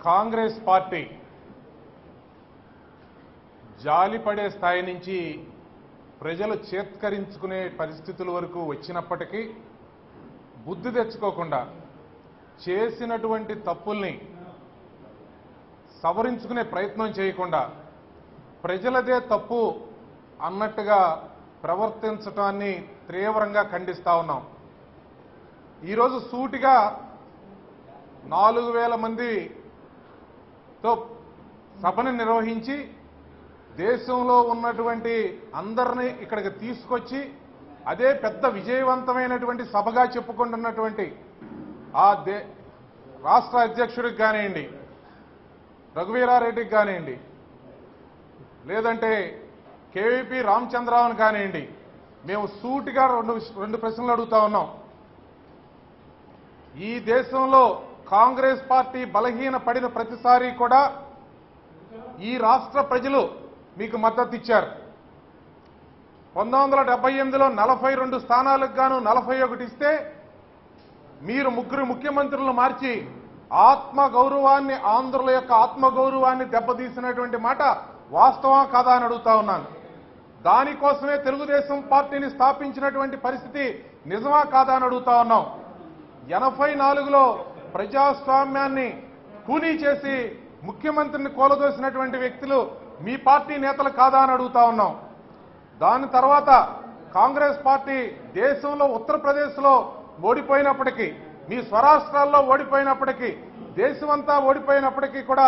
Congress party జాలిపడే స్థాయి నుంచి ప్రజలు చేత్కరించుకునే పరిస్థితుల వరకు వచ్చినప్పటికీ బుద్ధి తెచ్చుకోకుండా చేసినటువంటి తప్పుల్ని సవరించుకునే ప్రయత్నం చేయకుండా ప్రజలదే తప్పు అన్నట్టుగా ప్రవర్తించడాన్ని తీవ్రంగా ఖండిస్తా ఉన్నాం. ఈరోజు సూటిగా 4000 మందితో సభను నిర్వహించి దేశంలో ఉన్నటువంటి అందరినీ ఇక్కడికి తీసుకొచ్చి అదే పెద్ద విజయవంతమైనటువంటి సభగా చెప్పుకుంటున్నటువంటి ఆ రాష్ట్ర అధ్యక్షుడికి కానివ్వండి, రఘువీరారెడ్డికి కానివ్వండి, లేదంటే కేవీపీ రామచంద్రరావుని కానివ్వండి, మేము సూటిగా రెండు ప్రశ్నలు అడుగుతా ఉన్నాం. ఈ దేశంలో కాంగ్రెస్ పార్టీ బలహీన పడిన ప్రతిసారి కూడా ఈ రాష్ట్ర ప్రజలు మీకు మద్దతు ఇచ్చారు. 1978లో 42 స్థానాలకు గాను 41 ఇస్తే మీరు 3 ముఖ్యమంత్రులను మార్చి ఆత్మగౌరవాన్ని, ఆంధ్రుల యొక్క ఆత్మగౌరవాన్ని దెబ్బతీసినటువంటి మాట వాస్తవం కాదా అని అడుగుతా ఉన్నాను. దానికోసమే తెలుగుదేశం పార్టీని స్థాపించినటువంటి పరిస్థితి నిజమా కాదా అని అడుగుతా ఉన్నాం. 84లో ప్రజాస్వామ్యాన్ని కూనీ చేసి ముఖ్యమంత్రిని కూలదోసినటువంటి వ్యక్తులు మీ పార్టీ నేతలు కాదా అని అడుగుతా ఉన్నాం. దాని తర్వాత కాంగ్రెస్ పార్టీ దేశంలో ఉత్తరప్రదేశ్లో ఓడిపోయినప్పటికీ, మీ స్వరాష్ట్రాల్లో ఓడిపోయినప్పటికీ, దేశమంతా ఓడిపోయినప్పటికీ కూడా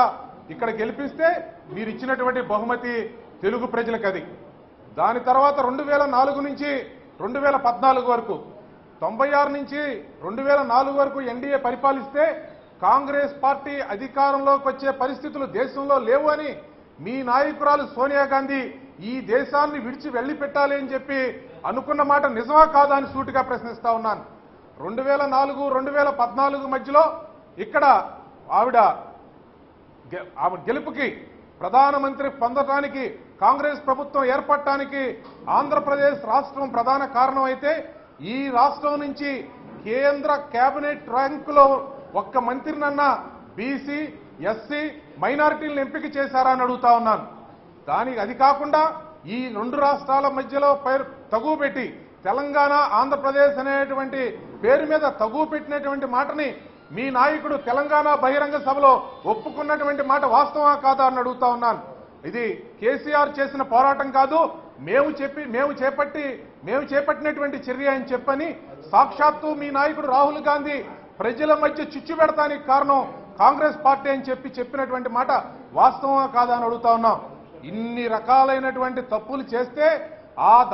ఇక్కడ గెలిపిస్తే మీరు ఇచ్చినటువంటి బహుమతి తెలుగు ప్రజలకు అది. దాని తర్వాత 2004 నుంచి 2014 వరకు, 96 నుంచి 2004 వరకు ఎన్డీఏ పరిపాలిస్తే కాంగ్రెస్ పార్టీ అధికారంలోకి వచ్చే పరిస్థితులు దేశంలో లేవు అని మీ నాయకురాలు సోనియా గాంధీ ఈ దేశాన్ని విడిచి వెళ్లిపెట్టాలి అని చెప్పి అనుకున్న మాట నిజమా కాదా అని సూటిగా ప్రశ్నిస్తా ఉన్నాను. 2004, 2014 మధ్యలో ఇక్కడ ఆవిడ గెలుపుకి, ప్రధానమంత్రి పొందటానికి, కాంగ్రెస్ ప్రభుత్వం ఏర్పడటానికి ఆంధ్రప్రదేశ్ రాష్ట్రం ప్రధాన కారణం అయితే ఈ రాష్ట్రం నుంచి కేంద్ర కేబినెట్ ర్యాంకులో ఒక్క మంత్రినన్నా బీసీ, ఎస్సీ, మైనారిటీలను ఎంపిక చేశారా అని అడుగుతా ఉన్నాను. దానికి అది కాకుండా ఈ 2 రాష్ట్రాల మధ్యలో తగువ పెట్టి తెలంగాణ, ఆంధ్రప్రదేశ్ అనేటువంటి పేరు మీద తగువ పెట్టినటువంటి మాటని మీ నాయకుడు తెలంగాణ బహిరంగ సభలో ఒప్పుకున్నటువంటి మాట వాస్తవా కాదా అని అడుగుతా ఉన్నాను. ఇది కేసీఆర్ చేసిన పోరాటం కాదు, మేము చేపట్టినటువంటి చర్య అని చెప్పని సాక్షాత్తు మీ నాయకుడు రాహుల్ గాంధీ ప్రజల మధ్య చిచ్చు పెడతానికి కారణం కాంగ్రెస్ పార్టీ అని చెప్పినటువంటి మాట వాస్తవా కాదా అని అడుగుతా ఉన్నాం. ఇన్ని రకాలైనటువంటి తప్పులు చేస్తే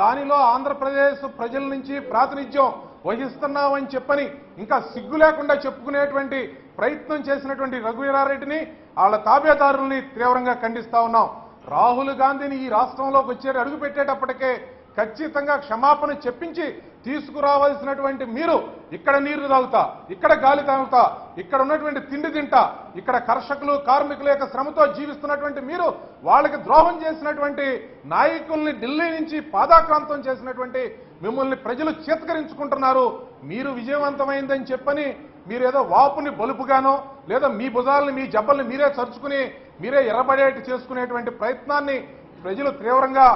దానిలో ఆంధ్రప్రదేశ్ ప్రజల నుంచి ప్రాతినిధ్యం వహిస్తున్నామని చెప్పని ఇంకా సిగ్గు లేకుండా చెప్పుకునేటువంటి ప్రయత్నం చేసినటువంటి రఘువీరారెడ్డిని, వాళ్ళ తాబేదారుల్ని తీవ్రంగా ఖండిస్తా ఉన్నాం. రాహుల్ గాంధీని ఈ రాష్ట్రంలోకి వచ్చే అడుగు పెట్టేటప్పటికే ఖచ్చితంగా క్షమాపణ చెప్పించి తీసుకురావాల్సినటువంటి మీరు ఇక్కడ నీరు తాగుతా, ఇక్కడ గాలి తాగుతా, ఇక్కడ ఉన్నటువంటి తిండి తింటా, ఇక్కడ కర్షకులు, కార్మికుల యొక్క శ్రమతో జీవిస్తున్నటువంటి మీరు వాళ్ళకి ద్రోహం చేసినటువంటి నాయకుల్ని ఢిల్లీ నుంచి పాదాక్రాంతం చేసినటువంటి మిమ్మల్ని ప్రజలు చేత్కరించుకుంటున్నారు. మీరు విజయవంతమైందని చెప్పని మీరు ఏదో వాపుని బలుపుగానో లేదా మీ భుజాలని, మీ జబ్బల్ని మీరే చరుచుకుని మీరే ఎర్రబడేటి చేసుకునేటువంటి ప్రయత్నాన్ని ప్రజలు తీవ్రంగా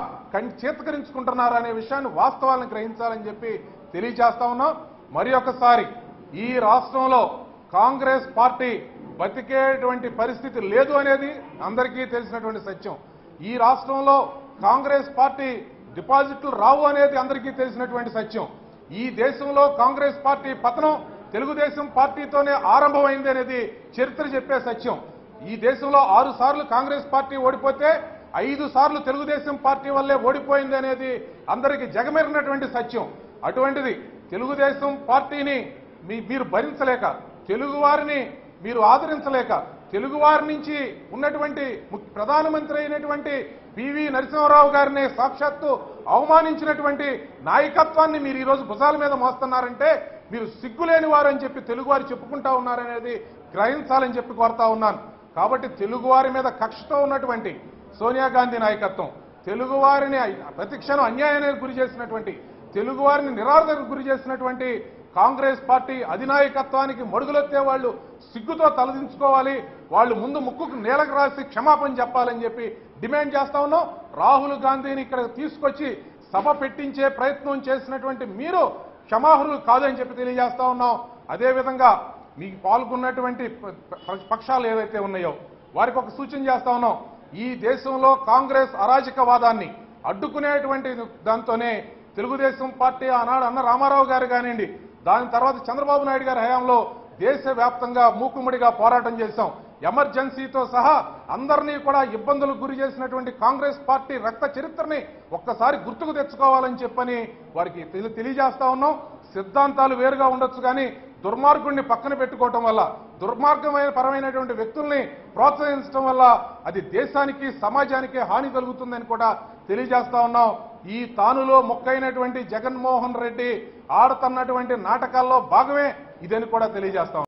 చేత్కరించుకుంటున్నారు అనే విషయాన్ని, వాస్తవాలను గ్రహించాలని చెప్పి తెలియజేస్తా ఉన్నాం. మరి ఒకసారి ఈ రాష్ట్రంలో కాంగ్రెస్ పార్టీ బతికేటువంటి పరిస్థితి లేదు అనేది అందరికీ తెలిసినటువంటి సత్యం. ఈ రాష్ట్రంలో కాంగ్రెస్ పార్టీ డిపాజిట్లు రావు అనేది అందరికీ తెలిసినటువంటి సత్యం. ఈ దేశంలో కాంగ్రెస్ పార్టీ పతనం తెలుగుదేశం పార్టీతోనే ఆరంభమైంది అనేది చరిత్ర చెప్పే సత్యం. ఈ దేశంలో 6 సార్లు కాంగ్రెస్ పార్టీ ఓడిపోతే 5 సార్లు తెలుగుదేశం పార్టీ వల్లే ఓడిపోయింది అనేది అందరికీ జగమెరిగినటువంటి సత్యం. అటువంటిది తెలుగుదేశం పార్టీని మీరు భరించలేక, తెలుగువారిని మీరు ఆదరించలేక, తెలుగువారి నుంచి ఉన్నటువంటి ప్రధానమంత్రి అయినటువంటి పివి నరసింహారావు గారిని సాక్షాత్తు అవమానించినటువంటి నాయకత్వాన్ని మీరు ఈరోజు భుజాల మీద మోస్తున్నారంటే మీరు సిగ్గులేని వారని చెప్పి తెలుగువారు చెప్పుకుంటా ఉన్నారనేది గ్రహించాలని చెప్పి కోరుతా ఉన్నాను. కాబట్టి తెలుగువారి మీద కక్షతో ఉన్నటువంటి సోనియా గాంధీ నాయకత్వం, తెలుగువారిని ప్రతిక్షణం అన్యాయానికి గురి చేసినటువంటి, తెలుగువారిని నిరాదరణకు గురి చేసినటువంటి కాంగ్రెస్ పార్టీ అధినాయకత్వానికి మడుగులెత్తే వాళ్ళు సిగ్గుతో తలదించుకోవాలి, వాళ్ళు ముందు ముక్కుకు నేలకు రాసి క్షమాపణ చెప్పాలని చెప్పి డిమాండ్ చేస్తా ఉన్నాం. రాహుల్ గాంధీని ఇక్కడ తీసుకొచ్చి సభ పెట్టించే ప్రయత్నం చేసినటువంటి మీరు క్షమార్హులు కాదని చెప్పి తెలియజేస్తా ఉన్నాం. అదేవిధంగా మీకు పాల్గొన్నటువంటి పక్షాలు ఏవైతే ఉన్నాయో వారికి ఒక సూచన చేస్తా ఉన్నాం. ఈ దేశంలో కాంగ్రెస్ అరాజకవాదాన్ని అడ్డుకునేటువంటి దాంతోనే తెలుగుదేశం పార్టీ ఆనాడు అన్న రామారావు గారు కానివ్వండి, దాని తర్వాత చంద్రబాబు నాయుడు గారి హయాంలో దేశవ్యాప్తంగా మూకుమ్మడిగా పోరాటం చేశాం. ఎమర్జెన్సీతో సహా అందరినీ కూడా ఇబ్బందులకు గురి చేసినటువంటి కాంగ్రెస్ పార్టీ రక్త చరిత్రని ఒక్కసారి గుర్తుకు తెచ్చుకోవాలని చెప్పని వారికి తెలియజేస్తా ఉన్నాం. సిద్ధాంతాలు వేరుగా ఉండొచ్చు కానీ దుర్మార్గుడిని పక్కన పెట్టుకోవటం వల్ల, దుర్మార్గమైన పరమైనటువంటి వ్యక్తుల్ని ప్రోత్సహించడం వల్ల అది దేశానికి సమాజానికి హాని కలుగుతుందని కూడా తెలియజేస్తా ఉన్నాం. ఈ తానులో మొక్కైనటువంటి జగన్మోహన్ రెడ్డి ఆడుతున్నటువంటి నాటకాల్లో భాగమే ఇదని కూడా తెలియజేస్తాం.